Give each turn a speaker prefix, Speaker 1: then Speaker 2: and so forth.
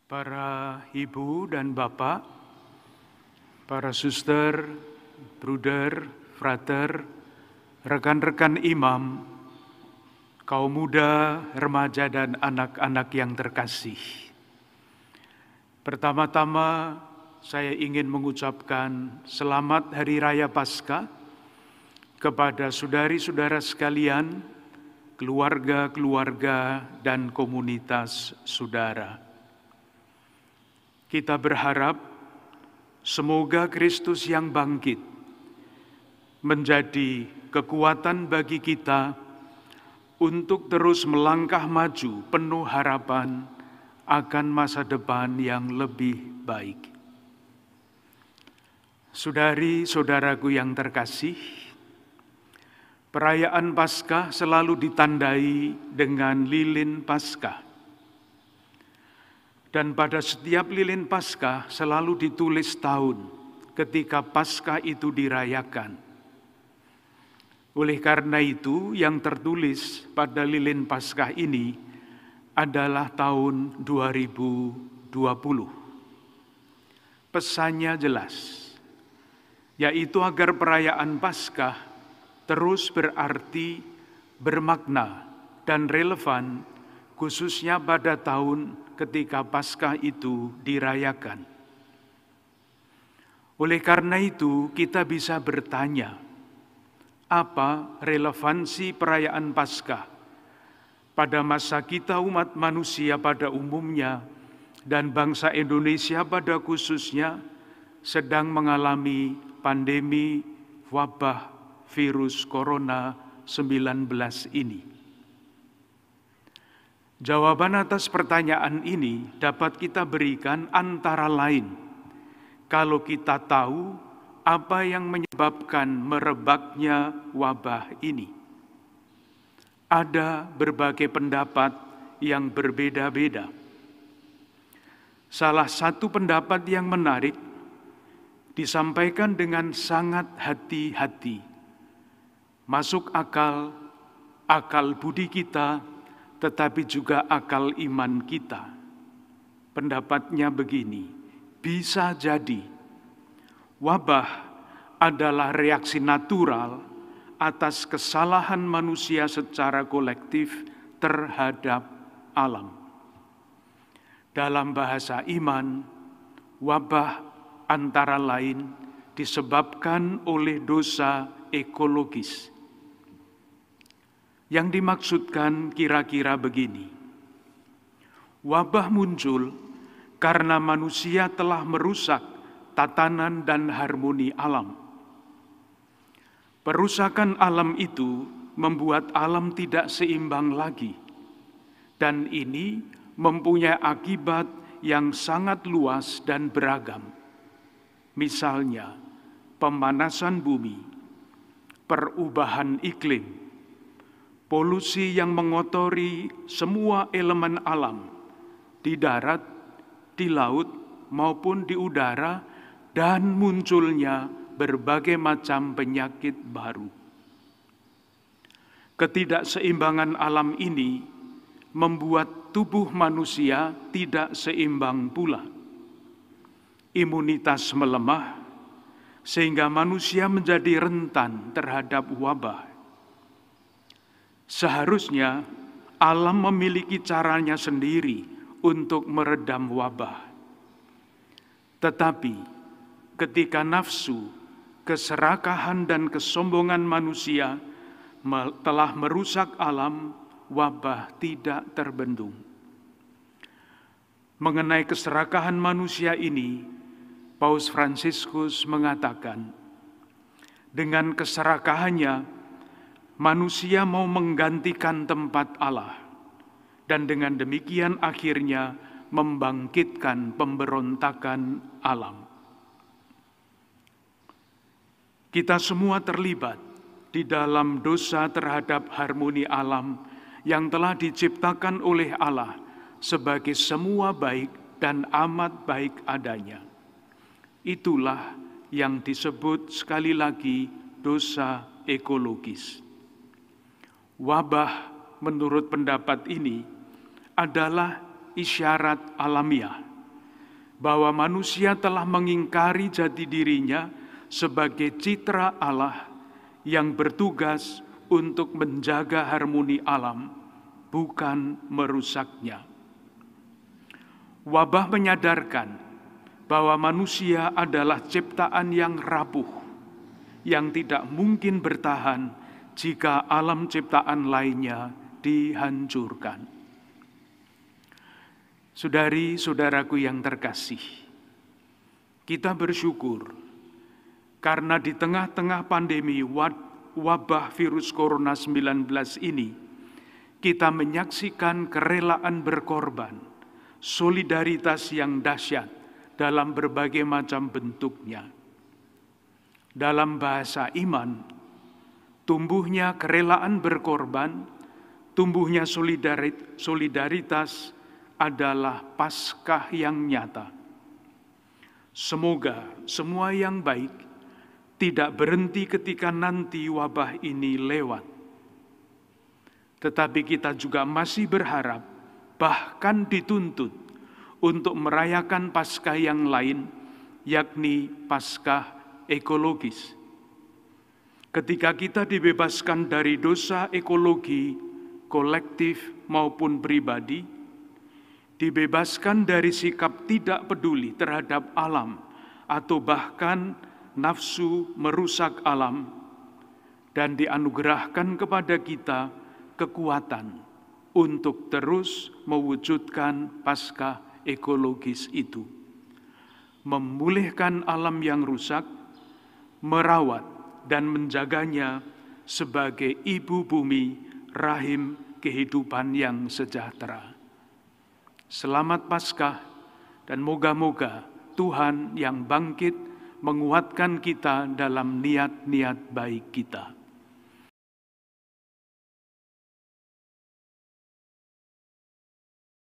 Speaker 1: Para ibu dan bapak, para suster, bruder, frater, rekan-rekan imam, kaum muda, remaja, dan anak-anak yang terkasih. Pertama-tama, saya ingin mengucapkan selamat Hari Raya Paskah kepada saudari-saudara sekalian, keluarga-keluarga, dan komunitas saudara. Kita berharap semoga Kristus yang bangkit menjadi kekuatan bagi kita untuk terus melangkah maju penuh harapan akan masa depan yang lebih baik. Saudari-saudaraku yang terkasih, perayaan Paskah selalu ditandai dengan lilin Paskah. Dan pada setiap lilin Paskah selalu ditulis tahun ketika Paskah itu dirayakan. Oleh karena itu, yang tertulis pada lilin Paskah ini adalah tahun 2020. Pesannya jelas, yaitu agar perayaan Paskah terus berarti, bermakna, dan relevan, khususnya pada tahun ketika Paskah itu dirayakan. Oleh karena itu, kita bisa bertanya, apa relevansi perayaan Paskah pada masa kita umat manusia pada umumnya dan bangsa Indonesia pada khususnya sedang mengalami pandemi wabah virus corona 19 ini? Jawaban atas pertanyaan ini dapat kita berikan antara lain kalau kita tahu apa yang menyebabkan merebaknya wabah ini. Ada berbagai pendapat yang berbeda-beda. Salah satu pendapat yang menarik disampaikan dengan sangat hati-hati, masuk akal budi kita, tetapi juga akal iman kita. Pendapatnya begini, bisa jadi wabah adalah reaksi natural atas kesalahan manusia secara kolektif terhadap alam. Dalam bahasa iman, wabah antara lain disebabkan oleh dosa ekologis. Yang dimaksudkan kira-kira begini, wabah muncul karena manusia telah merusak tatanan dan harmoni alam. Perusakan alam itu membuat alam tidak seimbang lagi, dan ini mempunyai akibat yang sangat luas dan beragam. Misalnya, pemanasan bumi, perubahan iklim, polusi yang mengotori semua elemen alam di darat, di laut, maupun di udara, dan munculnya berbagai macam penyakit baru. Ketidakseimbangan alam ini membuat tubuh manusia tidak seimbang pula. Imunitas melemah, sehingga manusia menjadi rentan terhadap wabah. Seharusnya alam memiliki caranya sendiri untuk meredam wabah. Tetapi ketika nafsu, keserakahan, dan kesombongan manusia telah merusak alam, wabah tidak terbendung. Mengenai keserakahan manusia ini, Paus Fransiskus mengatakan, dengan keserakahannya, manusia mau menggantikan tempat Allah, dan dengan demikian akhirnya membangkitkan pemberontakan alam. Kita semua terlibat di dalam dosa terhadap harmoni alam yang telah diciptakan oleh Allah sebagai semua baik dan amat baik adanya. Itulah yang disebut sekali lagi dosa ekologis. Wabah menurut pendapat ini adalah isyarat alamiah bahwa manusia telah mengingkari jati dirinya sebagai citra Allah yang bertugas untuk menjaga harmoni alam, bukan merusaknya. Wabah menyadarkan bahwa manusia adalah ciptaan yang rapuh, yang tidak mungkin bertahan jika alam ciptaan lainnya dihancurkan. Saudari-saudaraku yang terkasih, kita bersyukur karena di tengah-tengah pandemi wabah virus corona 19 ini, kita menyaksikan kerelaan berkorban, solidaritas yang dahsyat dalam berbagai macam bentuknya. Dalam bahasa iman, tumbuhnya kerelaan berkorban, tumbuhnya solidaritas adalah Paskah yang nyata. Semoga semua yang baik tidak berhenti ketika nanti wabah ini lewat. Tetapi kita juga masih berharap, bahkan dituntut untuk merayakan Paskah yang lain, yakni Paskah ekologis. Ketika kita dibebaskan dari dosa ekologi, kolektif maupun pribadi, dibebaskan dari sikap tidak peduli terhadap alam atau bahkan nafsu merusak alam, dan dianugerahkan kepada kita kekuatan untuk terus mewujudkan Paskah ekologis itu. Memulihkan alam yang rusak, merawat dan menjaganya sebagai ibu bumi, rahim kehidupan yang sejahtera. Selamat Paskah, dan moga-moga Tuhan yang bangkit menguatkan kita dalam niat-niat baik kita.